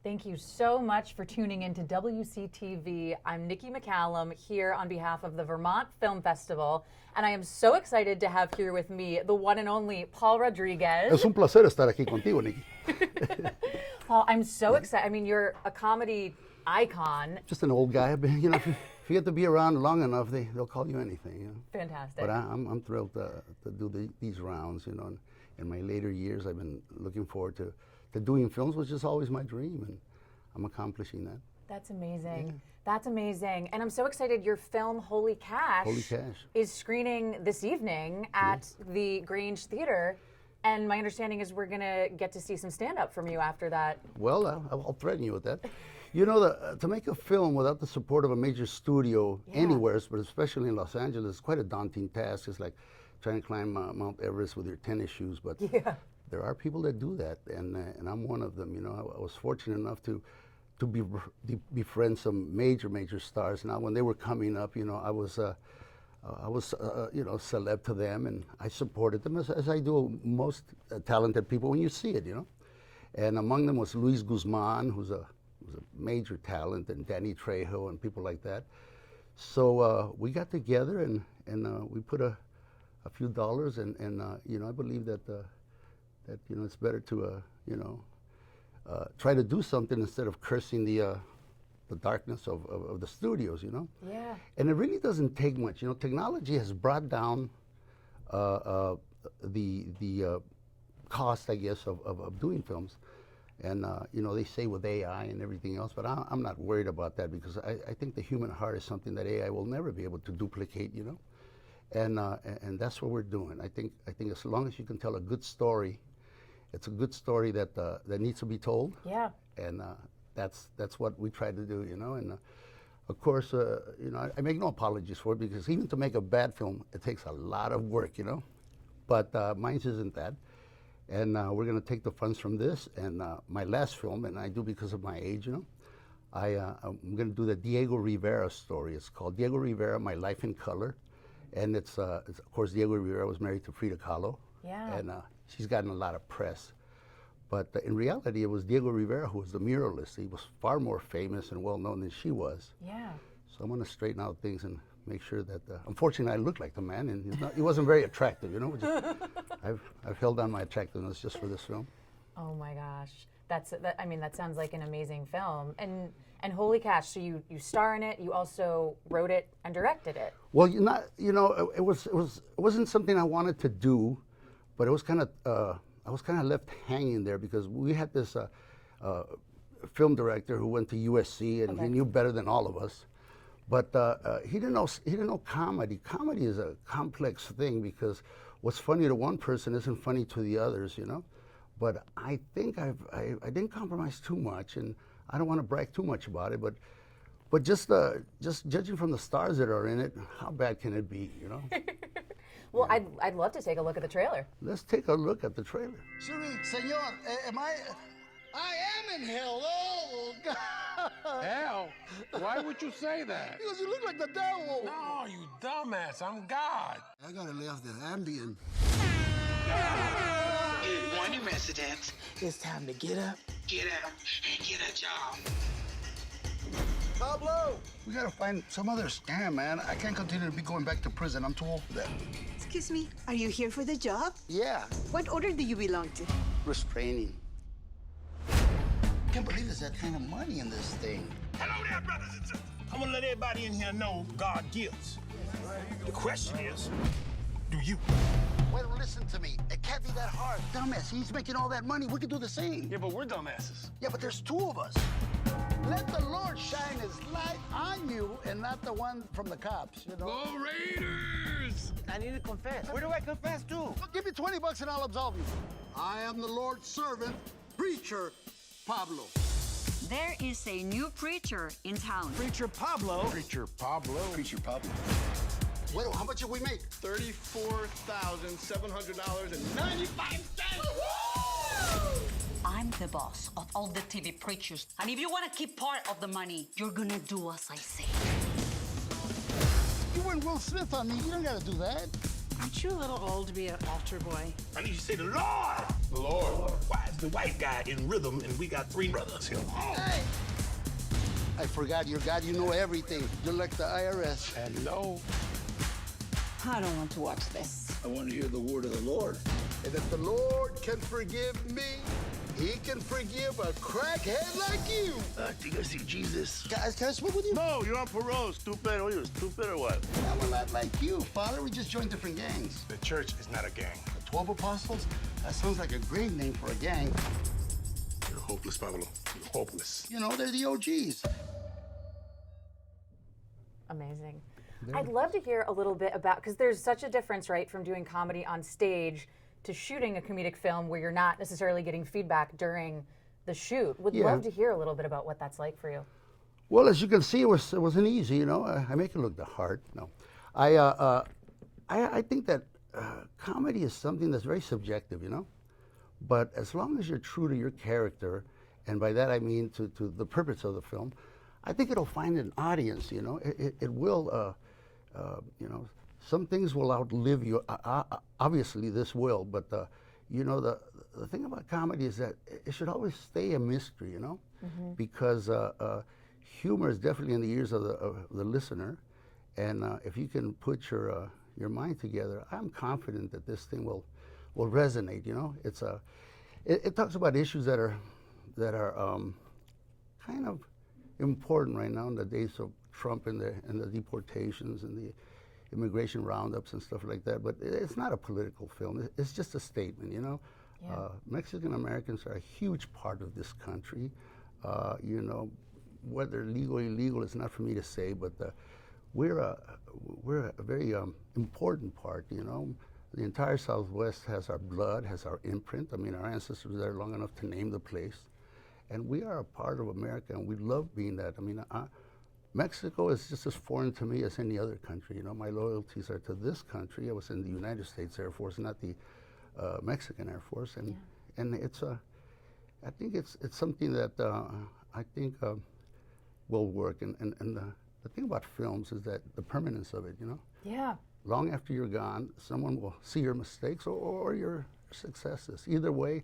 Thank you so much for tuning in to WCTV. I'm Nikki McCallum here on behalf of the Vermont Film Festival, and I am so excited to have here with me the one and only Paul Rodriguez. Es un placer estar aquí contigo, Nikki. Paul, I'm so excited. I mean, you're a comedy icon. Just an old guy. You know, if you get to be around long enough, they'll call you anything. You know? Fantastic. But I'm thrilled to do these rounds. You know, in my later years, I've been looking forward to doing films, which is always my dream, and I'm accomplishing that. That's amazing. Yeah. That's amazing. And I'm so excited your film, Holy Cash, is screening this evening at the Grange Theater. And my understanding is we're going to get to see some stand-up from you after that. Well, I'll threaten you with that. You know, to make a film without the support of a major studio anywhere, but especially in Los Angeles, is quite a daunting task. It's like trying to climb Mount Everest with your tennis shoes. But there are people that do that, and I'm one of them. You know, I was fortunate enough to befriend some major stars. Now, when they were coming up, you know, I was you know, celeb to them, and I supported them as I do most talented people when you see it, you know. And among them was Luis Guzman, who's a major talent, and Danny Trejo and people like that. So we got together and we put a few dollars, and you know, I believe that you know, it's better to you know, try to do something instead of cursing the darkness of the studios, you know? Yeah. And it really doesn't take much. You know, technology has brought down the cost, I guess, of doing films. And, you know, they say with AI and everything else, but I'm not worried about that, because I think the human heart is something that AI will never be able to duplicate, you know? And that's what we're doing. I think as long as you can tell a good story, it's a good story that needs to be told. Yeah. And that's what we try to do, you know. And of course, you know, I make no apologies for it, because even to make a bad film, it takes a lot of work, you know. But mine isn't that. And we're going to take the funds from this. And my last film, and I do because of my age, you know, I'm going to do the Diego Rivera story. It's called Diego Rivera, My Life in Color. And it's of course, Diego Rivera was married to Frida Kahlo. Yeah. And she's gotten a lot of press. But in reality, it was Diego Rivera who was the muralist. He was far more famous and well-known than she was. Yeah. So I'm going to straighten out things and make sure that, unfortunately, I look like the man, and he wasn't very attractive, you know. I've held on my attractiveness just for this film. Oh my gosh. I mean, that sounds like an amazing film. And Holy Cash, so you star in it, you also wrote it and directed it. Well, you know, it wasn't something I wanted to do, but it was kind of, I was kind of left hanging there, because we had this film director who went to USC, and he knew better than all of us. But he didn't know comedy. Comedy is a complex thing, because what's funny to one person isn't funny to the others, you know. But I think I didn't compromise too much, and I don't want to brag too much about it. But just judging from the stars that are in it, how bad can it be, you know? Well, I'd love to take a look at the trailer. Let's take a look at the trailer. Siri, senor, am I am in hell. Oh, God. Hell? Why would you say that? Because you look like the devil. No, you dumbass. I'm God. I gotta lay off the Ambien. Good morning, residents. It's time to get up. Get out and get a job. Pablo! We gotta find some other scam, man. I can't continue to be going back to prison. I'm too old for that. Excuse me, are you here for the job? Yeah. What order do you belong to? Restraining. I can't believe there's that kind of money in this thing. Hello there, brothers and sisters. I'm gonna let everybody in here know God gives. The question is, do you? Well, listen to me. It can't be that hard. Dumbass, he's making all that money. We could do the same. Yeah, but we're dumbasses. Yeah, but there's two of us. Let the Lord shine his light on you and not the one from the cops, you know? Go Raiders! I need to confess. Where do I confess to? Well, give me $20 and I'll absolve you. I am the Lord's servant, preacher Pablo. There is a new preacher in town. Preacher Pablo. Preacher Pablo. Preacher Pablo. Well, how much did we make? $34,700.95. I'm the boss of all the TV preachers. And if you want to keep part of the money, you're gonna do as I say. You went Will Smith on me. You don't gotta do that. Aren't you a little old to be an altar boy? I need you to say the Lord. The Lord. Why is the white guy in rhythm and we got 3 brothers here? Hey! I forgot your God. You know everything. You're like the IRS. Hello. I don't want to watch this. I want to hear the word of the Lord. And if the Lord can forgive me, he can forgive a crackhead like you. Do you guys see Jesus? Guys, can I smoke with you? No, you're on parole, stupid. What are you, stupid or what? I'm a lot like you, Father. We just joined different gangs. The church is not a gang. The 12 Apostles? That sounds like a great name for a gang. You're hopeless, Pablo. You're hopeless. You know, they're the OGs. Amazing. I'd love to hear a little bit about, because there's such a difference, right, from doing comedy on stage to shooting a comedic film where you're not necessarily getting feedback during the shoot. Would love to hear a little bit about what that's like for you. Well, as you can see, it wasn't easy, you know. I make it look hard. No, I think that comedy is something that's very subjective, you know. But as long as you're true to your character, and by that I mean to the purpose of the film, I think it'll find an audience, you know. It will, you know, some things will outlive you. Obviously, this will, but, you know, the thing about comedy is that it should always stay a mystery, you know, because humor is definitely in the ears of the listener, and if you can put your mind together, I'm confident that this thing will resonate, you know. It talks about issues that are kind of important right now in the days of Trump and the deportations and the immigration roundups and stuff like that. But it's not a political film. It's just a statement, you know. Yeah. Mexican Americans are a huge part of this country. You know, whether legal or illegal is not for me to say, but we're a very important part, you know. The entire Southwest has our blood, has our imprint. I mean, our ancestors were there long enough to name the place. And we are a part of America, and we love being that. I mean, Mexico is just as foreign to me as any other country. You know, my loyalties are to this country. I was in the United States Air Force, not the Mexican Air Force, and it's I think it's something that I think will work. And the thing about films is that the permanence of it. You know. Yeah. Long after you're gone, someone will see your mistakes or your successes. Either way,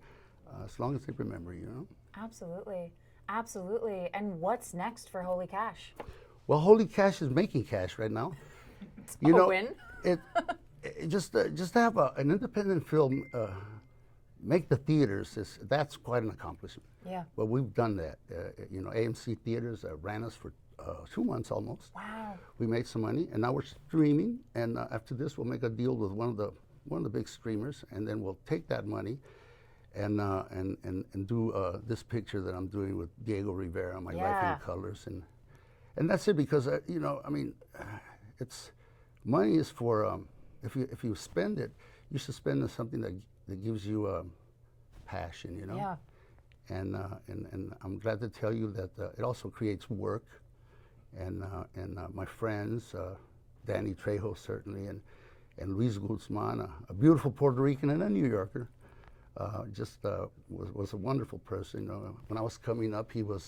as long as they remember you, you know. Absolutely. Absolutely. And what's next for Holy Cash? Well, Holy Cash is making cash right now. You know, win. Just to have an independent film make the theaters, that's quite an accomplishment. Yeah. But we've done that. You know, AMC Theaters ran us for 2 months almost. Wow. We made some money, and now we're streaming. And after this, we'll make a deal with one of the big streamers, and then we'll take that money and do this picture that I'm doing with Diego Rivera, My Life in Colors, and that's it. Because you know, I mean, it's money is for if you spend it, you should spend it on something that gives you passion, you know. Yeah. And I'm glad to tell you that it also creates work, and my friends, Danny Trejo certainly, and Luis Guzman, a beautiful Puerto Rican and a New Yorker. Was a wonderful person. You know, when I was coming up, he was